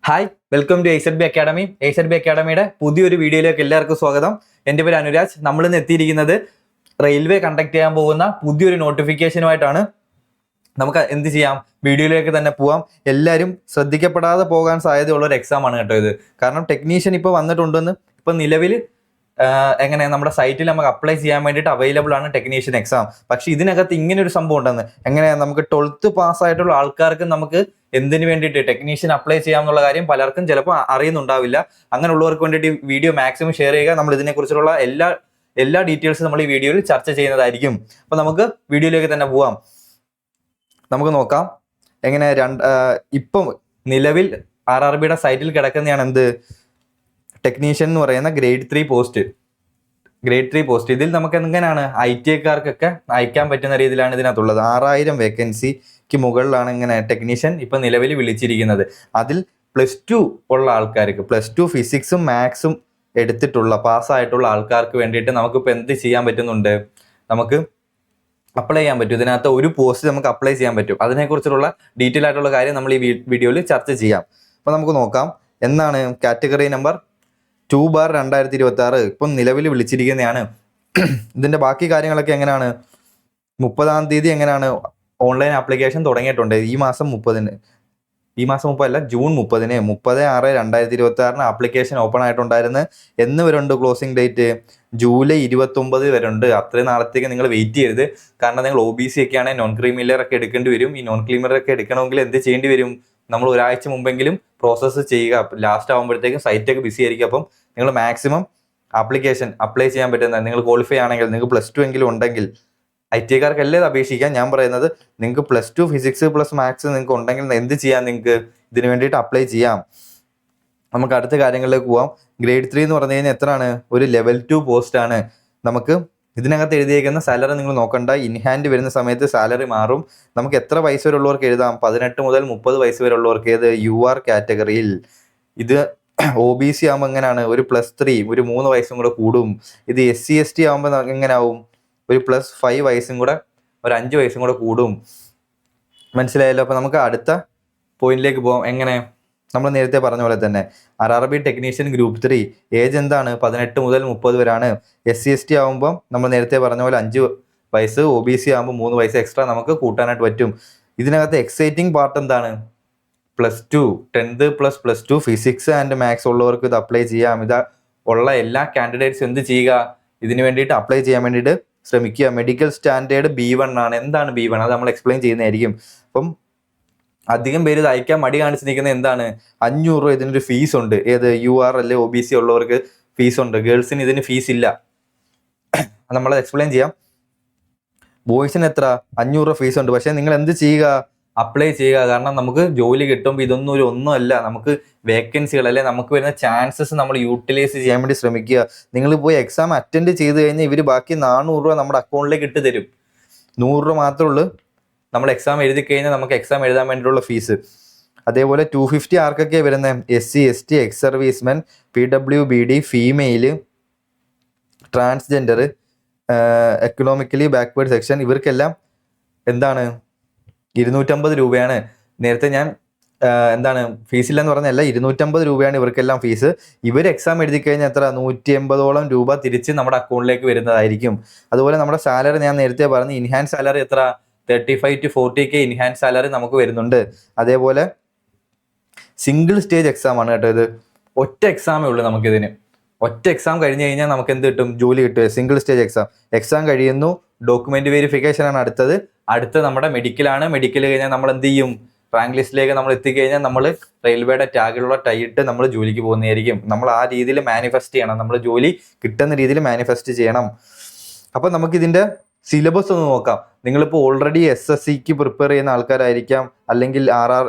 Hi, welcome to AZ B Academy. AZ B അക്കാഡമിയുടെ പുതിയൊരു വീഡിയോയിലേക്ക് എല്ലാവർക്കും സ്വാഗതം. എൻ്റെ പേര് അനുരാജ്. നമ്മൾ ഇന്ന് എത്തിയിരിക്കുന്നത് റെയിൽവേ കണ്ടക്ട് ചെയ്യാൻ പോകുന്ന പുതിയൊരു നോട്ടിഫിക്കേഷനുമായിട്ടാണ്. നമുക്ക് എന്ത് ചെയ്യാം, വീഡിയോയിലേക്ക് തന്നെ പോവാം. എല്ലാവരും ശ്രദ്ധിക്കപ്പെടാതെ പോകാൻ സാധ്യതയുള്ള ഒരു എക്സാം ആണ് കേട്ടോ ഇത്. കാരണം ടെക്നീഷ്യൻ ഇപ്പോൾ വന്നിട്ടുണ്ടെന്ന് ഇപ്പം നിലവിൽ എങ്ങനെ നമ്മുടെ സൈറ്റിൽ നമുക്ക് അപ്ലൈ ചെയ്യാൻ വേണ്ടിയിട്ട് അവൈലബിൾ ആണ് ടെക്നീഷ്യൻ എക്സാം. പക്ഷെ ഇതിനകത്ത് ഇങ്ങനെ ഒരു സംഭവം ഉണ്ടെന്ന്, എങ്ങനെ നമുക്ക് 12th പാസ്സായിട്ടുള്ള ആൾക്കാർക്ക് നമുക്ക് എന്തിനു വേണ്ടിയിട്ട് ടെക്നീഷ്യൻ അപ്ലൈ ചെയ്യാമെന്നുള്ള കാര്യം പലർക്കും ചിലപ്പോൾ അറിയുന്നുണ്ടാവില്ല. അങ്ങനെയുള്ളവർക്ക് വേണ്ടിയിട്ട് ഈ വീഡിയോ മാക്സിമം ഷെയർ ചെയ്യുക. നമ്മൾ ഇതിനെക്കുറിച്ചുള്ള എല്ലാ ഡീറ്റെയിൽസും നമ്മൾ ഈ വീഡിയോയിൽ ചർച്ച ചെയ്യുന്നതായിരിക്കും. അപ്പോൾ നമുക്ക് വീഡിയോയിലേക്ക് തന്നെ പോവാം. നമുക്ക് നോക്കാം എങ്ങനെ ഇപ്പം നിലവിൽ RRBയുടെ സൈറ്റിൽ കിടക്കുന്നതാണ് എന്ത്, ടെക്നീഷ്യൻ എന്ന് പറയുന്ന ഗ്രേഡ് 3 പോസ്റ്റ്. ഇതിൽ നമുക്ക് എങ്ങനെയാണ് ITക്കാർക്കൊക്കെ അയക്കാൻ പറ്റുന്ന രീതിയിലാണ് ഇതിനകത്തുള്ളത്. 6000 വേക്കൻസിക്ക് മുകളിലാണ് ഇങ്ങനെ ടെക്നീഷ്യൻ ഇപ്പം നിലവിൽ വിളിച്ചിരിക്കുന്നത്. അതിൽ +2 ഉള്ള ആൾക്കാർക്ക്, +2 ഫിസിക്സും മാത്സും എടുത്തിട്ടുള്ള പാസ്സായിട്ടുള്ള ആൾക്കാർക്ക് വേണ്ടിയിട്ട് നമുക്കിപ്പോൾ എന്ത് ചെയ്യാൻ പറ്റുന്നുണ്ട്, നമുക്ക് അപ്ലൈ ചെയ്യാൻ പറ്റും. ഇതിനകത്ത് ഒരു പോസ്റ്റ് നമുക്ക് അപ്ലൈ ചെയ്യാൻ പറ്റും. അതിനെക്കുറിച്ചുള്ള ഡീറ്റെയിൽ ആയിട്ടുള്ള കാര്യം നമ്മൾ ഈ വീഡിയോയിൽ ചർച്ച ചെയ്യാം. അപ്പോൾ നമുക്ക് നോക്കാം എന്നാണ് കാറ്റഗറി നമ്പർ 2/2026 ഇപ്പം നിലവിൽ വിളിച്ചിരിക്കുന്നതാണ്. ഇതിൻ്റെ ബാക്കി കാര്യങ്ങളൊക്കെ എങ്ങനെയാണ്, 30-ാം തീയതി എങ്ങനെയാണ് ഓൺലൈൻ ആപ്ലിക്കേഷൻ തുടങ്ങിയിട്ടുണ്ട്. ഈ മാസം 30-ന്, ജൂൺ 30-ന് 30/6/2026 ആപ്ലിക്കേഷൻ ഓപ്പൺ ആയിട്ടുണ്ടായിരുന്നു. എന്ന് വരുന്നുണ്ട് ക്ലോസിംഗ് ഡേറ്റ്? ജൂലൈ 29 വരുന്നുണ്ട്. അത്രയും നാളത്തേക്ക് നിങ്ങൾ വെയിറ്റ് ചെയ്യരുത്. കാരണം നിങ്ങൾ OBC ഒക്കെ ആണെങ്കിൽ നോൺ ക്രീമിലർ ഒക്കെ എടുക്കേണ്ടി വരും. ഈ നോൺ ക്രീമിലർ ഒക്കെ എടുക്കണമെങ്കിൽ എന്ത് ചെയ്യേണ്ടി വരും, നമ്മൾ ഒരാഴ്ച മുമ്പെങ്കിലും പ്രോസസ്സ് ചെയ്യുക. ലാസ്റ്റ് ആകുമ്പോഴത്തേക്കും സൈറ്റൊക്കെ ബിസി ആയിരിക്കും. അപ്പം നിങ്ങൾ മാക്സിമം ആപ്ലിക്കേഷൻ അപ്ലൈ ചെയ്യാൻ പറ്റുന്ന, നിങ്ങൾ ക്വാളിഫൈ ആണെങ്കിൽ, നിങ്ങൾക്ക് +2 എങ്കിലും ഉണ്ടെങ്കിൽ, ITക്കാർക്ക് എല്ലാം അപേക്ഷിക്കാം. ഞാൻ പറയുന്നത് നിങ്ങൾക്ക് +2 ഫിസിക്സ് + മാത്സ് നിങ്ങൾക്ക് ഉണ്ടെങ്കിൽ എന്ത് ചെയ്യാം, നിങ്ങൾക്ക് ഇതിന് വേണ്ടിയിട്ട് അപ്ലൈ ചെയ്യാം. നമുക്ക് അടുത്ത കാര്യങ്ങളിലേക്ക് പോവാം. ഗ്രേഡ് 3 എന്ന് പറഞ്ഞു കഴിഞ്ഞാൽ എത്രയാണ്, ഒരു ലെവൽ 2 പോസ്റ്റാണ്. നമുക്ക് ഇതിനകത്ത് എഴുതിയേക്കുന്ന സാലറി നിങ്ങൾ നോക്കണ്ട. ഇൻഹാൻഡ് വരുന്ന സമയത്ത് സാലറി മാറും. നമുക്ക് എത്ര വയസ്സ് വരെ ഉള്ളവർക്ക് എഴുതാം, 18 മുതൽ 30 വയസ്സ് വരെ ഉള്ളവർക്ക്. ഏത് UR കാറ്റഗറിയിൽ. ഇത് OBC ആകുമ്പോൾ എങ്ങനെയാണ്, ഒരു +3, ഒരു 3 വയസ്സും കൂടെ കൂടും. ഇത് SC ST ആകുമ്പോൾ എങ്ങനെ ആവും, ഒരു +5 വയസ്സും കൂടെ, ഒരു 5 വയസ്സും കൂടെ കൂടും. മനസ്സിലായല്ലോ. അപ്പോൾ നമുക്ക് അടുത്ത പോയിന്റിലേക്ക് പോകാം. എങ്ങനെ, നമ്മൾ നേരത്തെ പറഞ്ഞ പോലെ തന്നെ RRB ടെക്നീഷ്യൻ ഗ്രൂപ്പ് 3 ഏജ് എന്താണ്, 18 മുതൽ 30 വരെയാണ്. SC ST ആകുമ്പോൾ നമ്മൾ നേരത്തെ പറഞ്ഞ പോലെ 5 വയസ്സ്, OBC ആകുമ്പോൾ 3 വയസ്സ് എക്സ്ട്രാ നമുക്ക് കൂട്ടാനായിട്ട് പറ്റും. ഇതിനകത്ത് എക്സൈറ്റിംഗ് പാർട്ട് എന്താണ്, +2 10th + +2 ഫിസിക്സ് ആൻഡ് മാത്സ് ഉള്ളവർക്ക് ഇത് അപ്ലൈ ചെയ്യാം. ഇത് ഉള്ള എല്ലാ കാൻഡിഡേറ്റ്സും എന്ത് ചെയ്യുക, ഇതിന് വേണ്ടിയിട്ട് അപ്ലൈ ചെയ്യാൻ വേണ്ടിയിട്ട് ശ്രമിക്കുക. മെഡിക്കൽ സ്റ്റാൻഡേർഡ് B1 ആണ്. എന്താണ് B1? അത് നമ്മൾ എക്സ്പ്ലെയിൻ ചെയ്യുന്നതായിരിക്കും. അപ്പം അധികം പേര് ഇത് അയക്കാൻ മടി കാണിച്ച് നിൽക്കുന്നത് എന്താണ്, 500 രൂപ ഇതിനൊരു ഫീസ് ഉണ്ട്. ഏത് UR അല്ലെ OBC ഉള്ളവർക്ക് ഫീസ് ഉണ്ട്. ഗേൾസിന് ഇതിന് ഫീസ് ഇല്ല. നമ്മളത് എക്സ്പ്ലെയിൻ ചെയ്യാം. ബോയ്സിന് എത്ര, 500 രൂപ ഫീസ് ഉണ്ട്. പക്ഷേ നിങ്ങൾ എന്ത് ചെയ്യുക, അപ്ലൈ ചെയ്യുക. കാരണം നമുക്ക് ജോലി കിട്ടുമ്പോൾ ഇതൊന്നും ഒന്നുമല്ല. നമുക്ക് വേക്കൻസികൾ അല്ലെ നമുക്ക് വരുന്ന ചാൻസസ് നമ്മൾ യൂട്ടിലൈസ് ചെയ്യാൻ വേണ്ടി ശ്രമിക്കുക. നിങ്ങൾ പോയി എക്സാം അറ്റൻഡ് ചെയ്ത് കഴിഞ്ഞാൽ ഇവർ ബാക്കി 400 രൂപ നമ്മുടെ അക്കൗണ്ടിലേക്ക് ഇട്ട് തരും. 100 രൂപ മാത്രമേ ഉള്ളൂ നമ്മൾ എക്സാം എഴുതി കഴിഞ്ഞാൽ നമുക്ക് എക്സാം എഴുതാൻ വേണ്ടിയിട്ടുള്ള ഫീസ്. അതേപോലെ 250 ആർക്കൊക്കെ വരുന്നത്, SC ST, ex servicemen, PWBD, female, transgender, economically backward section, ഇവർക്കെല്ലാം എന്താണ് 250 രൂപയാണ്. നേരത്തെ ഞാൻ എന്താണ് ഫീസില്ലെന്ന് പറഞ്ഞല്ല, 250 രൂപയാണ് ഇവർക്കെല്ലാം ഫീസ്. ഇവർ എക്സാം എഴുതി കഴിഞ്ഞാൽ എത്ര, 180ഓളം രൂപ തിരിച്ച് നമ്മുടെ അക്കൗണ്ടിലേക്ക് വരുന്നതായിരിക്കും. അതുപോലെ നമ്മുടെ സാലറി ഞാൻ നേരത്തെ പറഞ്ഞു, ഇൻഹാൻഡ് സാലറി എത്ര, 35 to 40K ഇൻഹാൻഡ് സാലറി നമുക്ക് വരുന്നുണ്ട്. അതേപോലെ സിംഗിൾ സ്റ്റേജ് എക്സാം ആണ് കേട്ടോ ഇത്. ഒറ്റ എക്സാമേ ഉള്ളൂ നമുക്കിതിന്. ഒറ്റ എക്സാം കഴിഞ്ഞ് കഴിഞ്ഞാൽ നമുക്ക് എന്ത് കിട്ടും, ജോലി കിട്ടും. സിംഗിൾ സ്റ്റേജ് എക്സാം കഴിയുന്നു. ഡോക്യുമെന്റ് വെരിഫിക്കേഷൻ ആണ് അടുത്ത നമ്മുടെ മെഡിക്കലാണ്. മെഡിക്കൽ കഴിഞ്ഞാൽ നമ്മൾ എന്ത് ചെയ്യും, റാങ്ക് ലിസ്റ്റിലേക്ക് നമ്മൾ എത്തിക്കഴിഞ്ഞാൽ നമ്മൾ റെയിൽവേയുടെ ടാഗിലുള്ള ടൈ ഇട്ട് നമ്മൾ ജോലിക്ക് പോകുന്നതായിരിക്കും. നമ്മൾ ആ രീതിയിൽ മാനിഫെസ്റ്റ് ചെയ്യണം. നമ്മൾ ജോലി കിട്ടുന്ന രീതിയിൽ മാനിഫെസ്റ്റ് ചെയ്യണം. അപ്പം നമുക്കിതിൻ്റെ സിലബസ് ഒന്ന് നോക്കാം. നിങ്ങളിപ്പോൾ ഓൾറെഡി SSCക്ക് പ്രിപ്പയർ ചെയ്യുന്ന ആൾക്കാരായിരിക്കാം, അല്ലെങ്കിൽ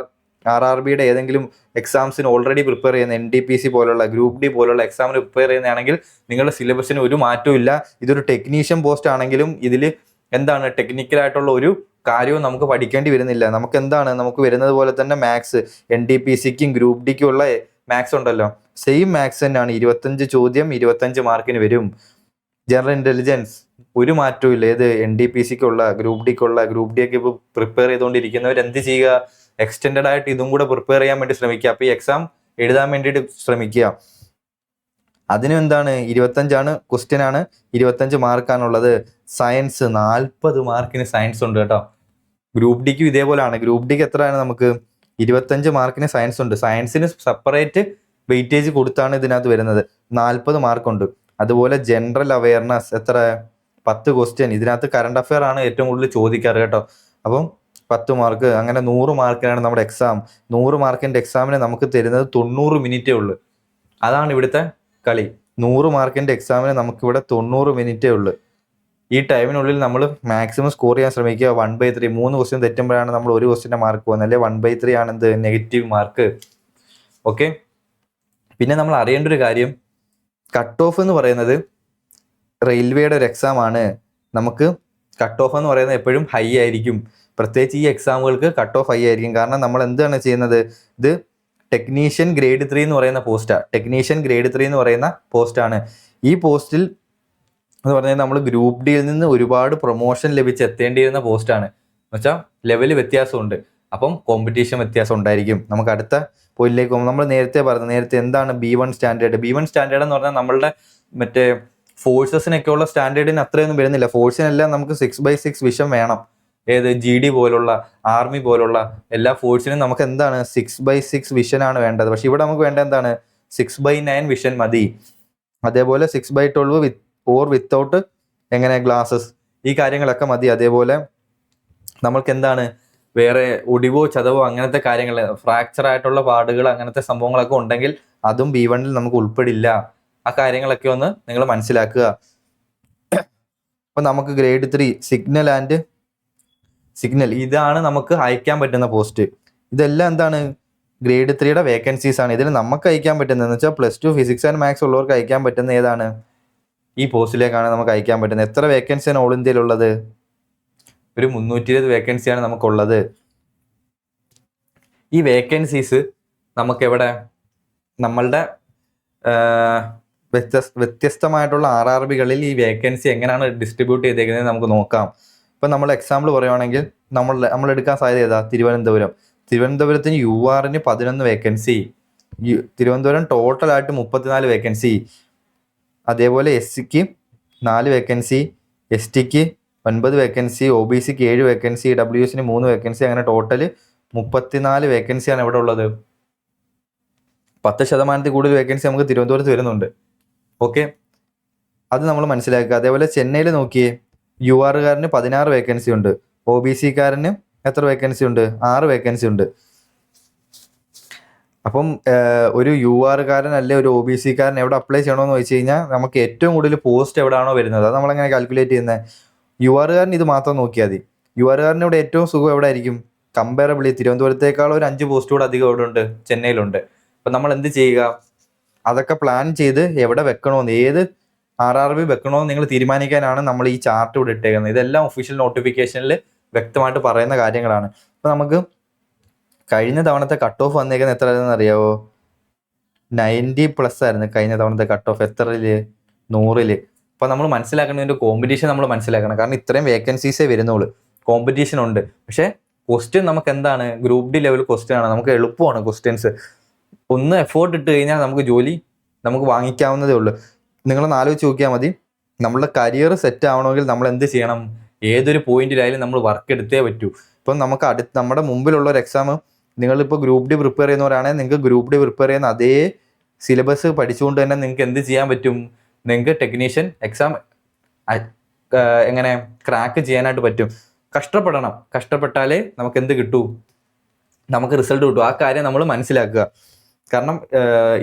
RRBയുടെ ഏതെങ്കിലും എക്സാംസിന് ഓൾറെഡി പ്രിപ്പയർ ചെയ്യുന്ന NTPC പോലുള്ള ഗ്രൂപ്പ് D പോലുള്ള എക്സാമിന് പ്രിപ്പയർ ചെയ്യുന്നതാണെങ്കിൽ നിങ്ങളുടെ സിലബസിന് ഒരു മാറ്റവും ഇല്ല. ഇതൊരു ടെക്നീഷ്യൻ പോസ്റ്റ് ആണെങ്കിലും ഇതിൽ എന്താണ് ടെക്നിക്കലായിട്ടുള്ള ഒരു കാര്യവും നമുക്ക് പഠിക്കേണ്ടി വരുന്നില്ല. നമുക്ക് എന്താണ്, നമുക്ക് വരുന്നത് പോലെ തന്നെ മാത്സ്, NTPCക്കും ഗ്രൂപ്പ് Dക്കും ഉള്ള മാത്സ് ഉണ്ടല്ലോ, സെയിം മാത്സ് തന്നെയാണ്. 25 ചോദ്യം 25 മാർക്കിന് വരും. ജനറൽ ഇൻ്റലിജൻസ് ഒരു മാറ്റവും ഇല്ല. ഏത് NTPCക്കുള്ള, ഗ്രൂപ്പ് Dക്കുള്ള, ഗ്രൂപ്പ് D ഒക്കെ പ്രിപ്പയർ ചെയ്തുകൊണ്ടിരിക്കുന്നവർ എന്ത് ചെയ്യുക, എക്സ്റ്റെൻഡഡ് ആയിട്ട് ഇതും കൂടെ പ്രിപ്പയർ ചെയ്യാൻ വേണ്ടി ശ്രമിക്കുക. അപ്പോൾ ഈ എക്സാം എഴുതാൻ വേണ്ടിയിട്ട് ശ്രമിക്കുക. അതിനും എന്താണ് 25 ക്വസ്റ്റ്യൻ ആണ്, 25 മാർക്കാണുള്ളത്. സയൻസ് 40 മാർക്കിന് സയൻസ് ഉണ്ട് കേട്ടോ. ഗ്രൂപ്പ് ഡിക്കും ഇതേപോലെയാണ്. ഗ്രൂപ്പ് ഡിക്ക് എത്രയാണ്? നമുക്ക് 25 മാർക്കിന് സയൻസ് ഉണ്ട്. സയൻസിന് സെപ്പറേറ്റ് വെയിറ്റേജ് കൊടുത്താണ് ഇതിനകത്ത് വരുന്നത്. 40 മാർക്കുണ്ട്. അതുപോലെ ജനറൽ അവയർനെസ് എത്ര? 10 ക്വസ്റ്റ്യൻ. ഇതിനകത്ത് കറണ്ട് അഫെയർ ആണ് ഏറ്റവും കൂടുതൽ ചോദിക്കാറ് കേട്ടോ. അപ്പം 10 മാർക്ക്. അങ്ങനെ 100 മാർക്കിനാണ് നമ്മുടെ എക്സാം. 100 മാർക്കിൻ്റെ എക്സാമിന് നമുക്ക് തരുന്നത് 90 മിനിറ്റേ ഉള്ളൂ. അതാണ് ഇവിടുത്തെ കളി. 100 മാർക്കിൻ്റെ എക്സാമിന് നമുക്കിവിടെ 90 മിനിറ്റേ ഉള്ളൂ. ഈ ടൈമിനുള്ളിൽ നമ്മൾ മാക്സിമം സ്കോർ ചെയ്യാൻ ശ്രമിക്കുക. 1/3. 3 ക്വസ്റ്റ്യൻ തെറ്റുമ്പോഴാണ് നമ്മൾ ഒരു ക്വസ്റ്റ്യൻ്റെ മാർക്ക് പോകുന്നത്. അല്ലെ 1/3 ആണ് എന്ത്? Negative mark. ഓക്കെ. പിന്നെ നമ്മൾ അറിയേണ്ട ഒരു കാര്യം, കട്ട് ഓഫ് എന്ന് പറയുന്നത് റെയിൽവേയുടെ ഒരു എക്സാം ആണ്. നമുക്ക് കട്ട് ഓഫ് എന്ന് പറയുന്നത് എപ്പോഴും ഹൈ ആയിരിക്കും. പ്രത്യേകിച്ച് ഈ എക്സാമുകൾക്ക് കട്ട് ഓഫ് ഹൈ ആയിരിക്കും. കാരണം നമ്മൾ എന്താണ് ചെയ്യുന്നത്? ഇത് ടെക്നീഷ്യൻ ഗ്രേഡ് 3 എന്ന് പറയുന്ന പോസ്റ്റാണ്. ടെക്നീഷ്യൻ ഗ്രേഡ് 3 എന്ന് പറയുന്ന പോസ്റ്റാണ്. ഈ പോസ്റ്റിൽ എന്ന് പറഞ്ഞാൽ നമ്മൾ ഗ്രൂപ്പ് ഡിയിൽ നിന്ന് ഒരുപാട് പ്രൊമോഷൻ ലഭിച്ച് എത്തേണ്ടിയിരുന്ന പോസ്റ്റാണ്. എന്ന് വെച്ചാൽ ലെവല് വ്യത്യാസമുണ്ട്. അപ്പം കോമ്പറ്റീഷൻ വ്യത്യാസം ഉണ്ടായിരിക്കും. നമുക്ക് അടുത്ത പോയിന്റിലേക്ക് പോകുമ്പോൾ നമ്മൾ നേരത്തെ എന്താണ് B1 സ്റ്റാൻഡേർഡ്? B1 സ്റ്റാൻഡേർഡ് എന്ന് പറഞ്ഞാൽ നമ്മളുടെ മറ്റേ ഫോഴ്സസിനൊക്കെയുള്ള സ്റ്റാൻഡേർഡിന് അത്രയൊന്നും വരുന്നില്ല. ഫോഴ്സിനെല്ലാം നമുക്ക് 6/6 വിഷൻ വേണം. ഏത്? GD പോലുള്ള, ആർമി പോലുള്ള എല്ലാ ഫോഴ്സിനും നമുക്ക് എന്താണ്? 6/6 വിഷനാണ് വേണ്ടത്. പക്ഷെ ഇവിടെ നമുക്ക് വേണ്ട എന്താണ്? 6/9 വിഷൻ മതി. അതേപോലെ 6/12 വിത്തൗട്ട് എങ്ങനെ ഗ്ലാസസ്, ഈ കാര്യങ്ങളൊക്കെ മതി. അതേപോലെ നമ്മൾക്ക് എന്താണ്? വേറെ ഒടിവോ ചതവോ അങ്ങനത്തെ കാര്യങ്ങൾ, ഫ്രാക്ചർ ആയിട്ടുള്ള പാടുകൾ, അങ്ങനത്തെ സംഭവങ്ങളൊക്കെ ഉണ്ടെങ്കിൽ അതും B1 നമുക്ക് ഉൾപ്പെടില്ല. ആ കാര്യങ്ങളൊക്കെ ഒന്ന് നിങ്ങൾ മനസ്സിലാക്കുക. അപ്പം നമുക്ക് ഗ്രേഡ് 3 സിഗ്നൽ ഇതാണ് നമുക്ക് അയക്കാൻ പറ്റുന്ന പോസ്റ്റ്. ഇതെല്ലാം എന്താണ്? ഗ്രേഡ് 3യുടെ വേക്കൻസീസ് ആണ്. ഇതിൽ നമുക്ക് അയക്കാൻ പറ്റുന്നതെന്ന് വെച്ചാൽ +2 ഫിസിക്സ് ആൻഡ് മാത്സ് ഉള്ളവർക്ക് അയക്കാൻ പറ്റുന്ന ഏതാണ്? ഈ പോസ്റ്റിലേക്കാണ് നമുക്ക് അയക്കാൻ പറ്റുന്നത്. എത്ര വേക്കൻസിയാണ് ഓൾ ഇന്ത്യയിലുള്ളത്? ഒരു 320 വേക്കൻസിയാണ് നമുക്കുള്ളത്. ഈ വേക്കൻസീസ് നമുക്ക് എവിടെ? നമ്മളുടെ വ്യത്യസ്തമായിട്ടുള്ള RRBകളിൽ ഈ വേക്കൻസി എങ്ങനെയാണ് ഡിസ്ട്രിബ്യൂട്ട് ചെയ്തേക്കുന്നത് നമുക്ക് നോക്കാം. ഇപ്പം നമ്മൾ എക്സാമ്പിൾ പറയുവാണെങ്കിൽ നമ്മൾ എടുക്കാൻ സാധ്യത ഏതാ? തിരുവനന്തപുരത്തിന് URന് 11 വേക്കൻസി. തിരുവനന്തപുരം ടോട്ടലായിട്ട് 34 വേക്കൻസി. അതേപോലെ SCക്ക് 4 വേക്കൻസി, STക്ക് 9 വേക്കൻസി, OBCക്ക് 7 വേക്കൻസി, WSന് 3 വേക്കൻസി. അങ്ങനെ ടോട്ടൽ 34 വേക്കൻസിയാണ് ഇവിടെ ഉള്ളത്. 10% കൂടുതൽ വേക്കൻസി നമുക്ക് തിരുവനന്തപുരത്ത് വരുന്നുണ്ട്. ഓക്കെ, അത് നമ്മൾ മനസ്സിലാക്കുക. അതേപോലെ ചെന്നൈയിൽ നോക്കിയേ, URകാരന് 16 വേക്കൻസി ഉണ്ട്. OBCക്കാരന് എത്ര വേക്കൻസി ഉണ്ട്? 6 വേക്കൻസി ഉണ്ട്. അപ്പം ഒരു URകാരൻ അല്ലെ ഒരു OBCക്കാരൻ എവിടെ അപ്ലൈ ചെയ്യണമെന്ന് വെച്ച് കഴിഞ്ഞാൽ നമുക്ക് ഏറ്റവും കൂടുതൽ പോസ്റ്റ് എവിടെയാണോ വരുന്നത് അത് നമ്മളെങ്ങനെ കാൽക്കുലേറ്റ് ചെയ്യുന്നത്? URകാരൻ ഇത് മാത്രം നോക്കിയാൽ മതി. URകാരന് ഇവിടെ ഏറ്റവും സുഖം എവിടെ ആയിരിക്കും? കമ്പയറബിളി തിരുവനന്തപുരത്തേക്കാൾ ഒരു 5 പോസ്റ്റ് കൂടെ അധികം ഇവിടെ ഉണ്ട്, ചെന്നൈയിലുണ്ട്. അപ്പം നമ്മൾ എന്ത് ചെയ്യുക? അതൊക്കെ പ്ലാൻ ചെയ്ത് എവിടെ വെക്കണമെന്ന്, ഏത് RRB വെക്കണമെന്ന് നിങ്ങൾ തീരുമാനിക്കാനാണ് നമ്മൾ ഈ ചാർട്ട് ഇവിടെ ഇട്ടേക്കുന്നത്. ഇതെല്ലാം ഒഫീഷ്യൽ നോട്ടിഫിക്കേഷനിൽ വ്യക്തമായിട്ട് പറയുന്ന കാര്യങ്ങളാണ്. അപ്പം നമുക്ക് കഴിഞ്ഞ തവണത്തെ കട്ട് ഓഫ് വന്നേക്കുന്നത് എത്ര ആയിരുന്നെന്ന് അറിയാവോ? 90+ ആയിരുന്നു കഴിഞ്ഞ തവണത്തെ കട്ട് ഓഫ്. എത്രയില്? 100. അപ്പം നമ്മൾ മനസ്സിലാക്കേണ്ടതിൻ്റെ കോമ്പറ്റീഷൻ നമ്മൾ മനസ്സിലാക്കണം. കാരണം ഇത്രയും വേക്കൻസീസേ വരുന്നുള്ളൂ, കോമ്പറ്റീഷൻ ഉണ്ട്. പക്ഷേ ക്വസ്റ്റ്യൻ നമുക്ക് എന്താണ്? ഗ്രൂപ്പ് ഡി ലെവൽ ക്വസ്റ്റ്യൻ ആണ്. നമുക്ക് എളുപ്പമാണ് ക്വസ്റ്റ്യൻസ്. ഒന്ന് എഫോർട്ട് ഇട്ട് കഴിഞ്ഞാൽ നമുക്ക് ജോലി നമുക്ക് വാങ്ങിക്കാവുന്നതേ ഉള്ളൂ. നിങ്ങളൊന്ന് ആലോചിച്ച് നോക്കിയാൽ മതി. നമ്മളുടെ കരിയർ സെറ്റ് ആവണമെങ്കിൽ നമ്മൾ എന്ത് ചെയ്യണം? ഏതൊരു പോയിന്റിലായാലും നമ്മൾ വർക്ക് എടുത്തേ പറ്റൂ. ഇപ്പം നമുക്ക് നമ്മുടെ മുമ്പിലുള്ള ഒരു എക്സാം, നിങ്ങളിപ്പോൾ ഗ്രൂപ്പ് ഡി പ്രിപ്പയർ ചെയ്യുന്നവരാണെങ്കിൽ നിങ്ങൾക്ക് ഗ്രൂപ്പ് ഡി പ്രിപ്പയർ ചെയ്യുന്ന അതേ സിലബസ് പഠിച്ചുകൊണ്ട് തന്നെ നിങ്ങൾക്ക് എന്ത് ചെയ്യാൻ പറ്റും? നിങ്ങൾക്ക് ടെക്നീഷ്യൻ എക്സാം എങ്ങനെ ക്രാക്ക് ചെയ്യാനായിട്ട് പറ്റും. കഷ്ടപ്പെടണം. കഷ്ടപ്പെട്ടാലേ നമുക്ക് എന്ത് കിട്ടൂ? നമുക്ക് റിസൾട്ട് കിട്ടും. ആ കാര്യം നമ്മൾ മനസ്സിലാക്കുക. കാരണം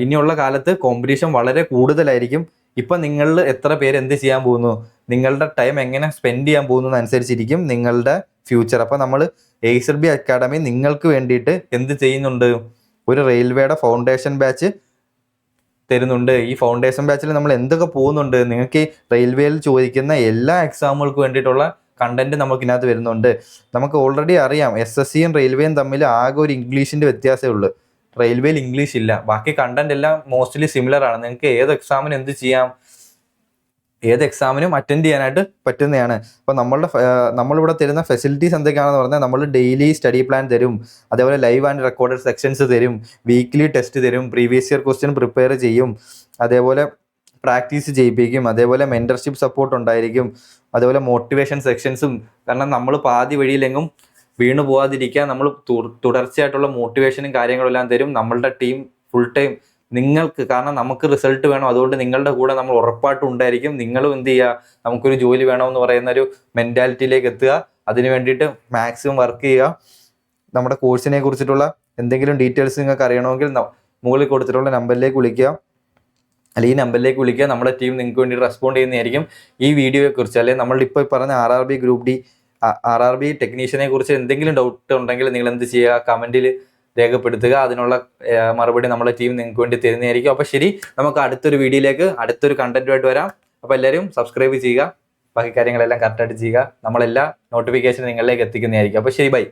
ഇനിയുള്ള കാലത്ത് കോമ്പറ്റീഷൻ വളരെ കൂടുതലായിരിക്കും. ഇപ്പം നിങ്ങളിൽ എത്ര പേര് എന്ത് ചെയ്യാൻ പോകുന്നു, നിങ്ങളുടെ ടൈം എങ്ങനെ സ്പെൻഡ് ചെയ്യാൻ പോകുന്നു അനുസരിച്ചിരിക്കും നിങ്ങളുടെ ഫ്യൂച്ചർ. അപ്പം നമ്മൾ ACERB അക്കാഡമി നിങ്ങൾക്ക് വേണ്ടിയിട്ട് എന്ത് ചെയ്യുന്നുണ്ട്? ഒരു റെയിൽവേയുടെ ഫൗണ്ടേഷൻ ബാച്ച് തരുന്നുണ്ട്. ഈ ഫൗണ്ടേഷൻ ബാച്ചിൽ നമ്മൾ എന്തൊക്കെ പോകുന്നുണ്ട്? നിങ്ങൾക്ക് റെയിൽവേയിൽ ചോദിക്കുന്ന എല്ലാ എക്സാമുകൾക്ക് വേണ്ടിയിട്ടുള്ള കണ്ടന്റ് നമുക്ക് ഇതിനകത്ത് വരുന്നുണ്ട്. നമുക്ക് ഓൾറെഡി അറിയാം SSCയും റെയിൽവേയും തമ്മിൽ ആകെ ഒരു ഇംഗ്ലീഷിൻ്റെ വ്യത്യാസമേ ഉള്ളൂ. റെയിൽവേയിൽ ഇംഗ്ലീഷ് ഇല്ല. ബാക്കി കണ്ടന്റ് എല്ലാം മോസ്റ്റ്ലി സിമിലർ ആണ്. നിങ്ങൾക്ക് ഏത് എക്സാമിന് എന്ത് ചെയ്യാം? ഏത് എക്സാമിനും അറ്റൻഡ് ചെയ്യാനായിട്ട് പറ്റുന്നതാണ്. അപ്പോൾ നമ്മളിവിടെ തരുന്ന ഫെസിലിറ്റീസ് എന്തൊക്കെയാണെന്ന് പറഞ്ഞാൽ നമ്മൾ ഡെയിലി സ്റ്റഡി പ്ലാൻ തരും, അതേപോലെ ലൈവ് ആൻഡ് റെക്കോർഡഡ് സെക്ഷൻസ് തരും, വീക്ക്ലി ടെസ്റ്റ് തരും, പ്രീവിയസ് ഇയർ ക്വസ്റ്റ്യൻ പ്രിപ്പയർ ചെയ്യും, അതേപോലെ പ്രാക്ടീസ് ചെയ്യിപ്പിക്കും, അതേപോലെ മെൻറ്റർഷിപ്പ് സപ്പോർട്ട് ഉണ്ടായിരിക്കും, അതേപോലെ മോട്ടിവേഷൻ സെക്ഷൻസും. കാരണം നമ്മൾ പാതി വഴിയിലെങ്ങും വീണു പോകാതിരിക്കാൻ നമ്മൾ തുടർച്ചയായിട്ടുള്ള മോട്ടിവേഷനും കാര്യങ്ങളും എല്ലാം തരും. നമ്മളുടെ ടീം ഫുൾ ടൈം നിങ്ങൾക്ക്, കാരണം നമുക്ക് റിസൾട്ട് വേണം, അതുകൊണ്ട് നിങ്ങളുടെ കൂടെ നമ്മൾ ഉറപ്പായിട്ടും ഉണ്ടായിരിക്കും. നിങ്ങളും എന്ത് ചെയ്യുക, നമുക്കൊരു ജോലി വേണമെന്ന് പറയുന്ന ഒരു മെൻറ്റാലിറ്റിയിലേക്ക് എത്തുക. അതിന് വേണ്ടിയിട്ട് മാക്സിമം വർക്ക് ചെയ്യുക. നമ്മുടെ കോഴ്സിനെ കുറിച്ചിട്ടുള്ള എന്തെങ്കിലും ഡീറ്റെയിൽസ് നിങ്ങൾക്ക് അറിയണമെങ്കിൽ മുകളിൽ കൊടുത്തിട്ടുള്ള നമ്പറിലേക്ക് വിളിക്കുക, അല്ലെങ്കിൽ ഈ നമ്പറിലേക്ക് വിളിക്കുക. നമ്മുടെ ടീം നിങ്ങൾക്ക് വേണ്ടി റെസ്പോണ്ട് ചെയ്യുന്നതായിരിക്കും. ഈ വീഡിയോയെക്കുറിച്ച് അല്ലെങ്കിൽ നമ്മളിപ്പോൾ പറഞ്ഞ RRB ഗ്രൂപ്പ് ഡി RRB ടെക്നീഷ്യനെ കുറിച്ച് എന്തെങ്കിലും ഡൗട്ട് ഉണ്ടെങ്കിൽ നിങ്ങൾ എന്ത് ചെയ്യുക, കമൻറ്റിൽ രേഖപ്പെടുത്തുക. അതിനുള്ള മറുപടി നമ്മുടെ ടീം നിങ്ങൾക്ക് വേണ്ടി തരുന്നതായിരിക്കും. അപ്പോൾ ശരി, നമുക്ക് അടുത്തൊരു വീഡിയോയിലേക്ക് അടുത്തൊരു കണ്ടന്റുമായിട്ട് വരാം. അപ്പോൾ എല്ലാവരും സബ്സ്ക്രൈബ് ചെയ്യുക, ബാക്കി കാര്യങ്ങളെല്ലാം കറക്റ്റായിട്ട് ചെയ്യുക. നമ്മളെല്ലാ നോട്ടിഫിക്കേഷൻ നിങ്ങളിലേക്ക് എത്തിക്കുന്നതായിരിക്കും. അപ്പോൾ ശരി, ബൈ.